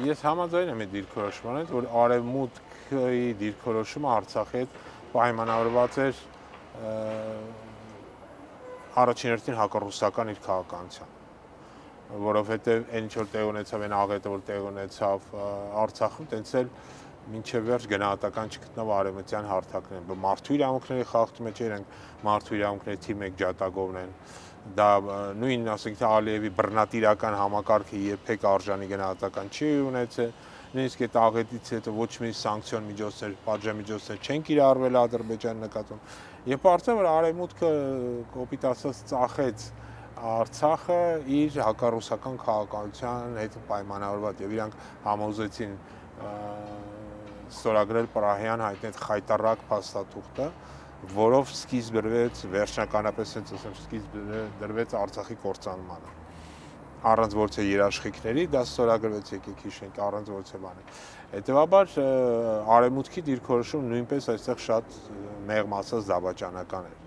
Ես համաձայն եմ այդ դիրքորոշման հետ, որ արևմուտքի դիրքորոշումը Արցախի հետ պայմանավորված էր առաջին հերթին հակառուսական իր քաղաքականությամբ, որովհետև այն ինչ որ տեղ ունեցավ, այն աղետը որ տեղ ունեցավ Արցախում, տենց էլ մինչև վերջ գնահատական չգտնավ արևմտյան հարթակներն։ Մարդու իրավունքների խախտում է, չէ՞ իրենք մարդու իրավունքների թիվ 1 ջատագովն են։ Դա նույն, ասենք թե Ալիևի բռնատիրական համակարգը երբեք արժանի գնահատական չի ունեցել, նույնիսկ այդ աղետից հետո ոչ մի սանկցիոն միջոցներ, պատժամիջոցներ չեն կիրառվել Ադրբեջանի նկատմամբ։ Եվ արդեն որ արևմուտքը կոպիտ ասած ծախեց Արցախը իր հակառուսական քաղաքականության հետ պայմանավորված եւ իրանք համոզեցին ստորագրել Պրահյան հայտնի խայտառակ փաստաթուղթը, որով սկիզբ դրվեց վերջնականապես սկիզբ դրվեց Արցախի կործանմանը։ Առանց որևէ երաշխիքների դա ստորագրվեց, եկեք հիշենք, առանց որևէ բանի։ Հետևաբար արևմուտքի դիրքորոշումը նույնպես այստեղ շատ մեղմ ասած դավաճանական էր։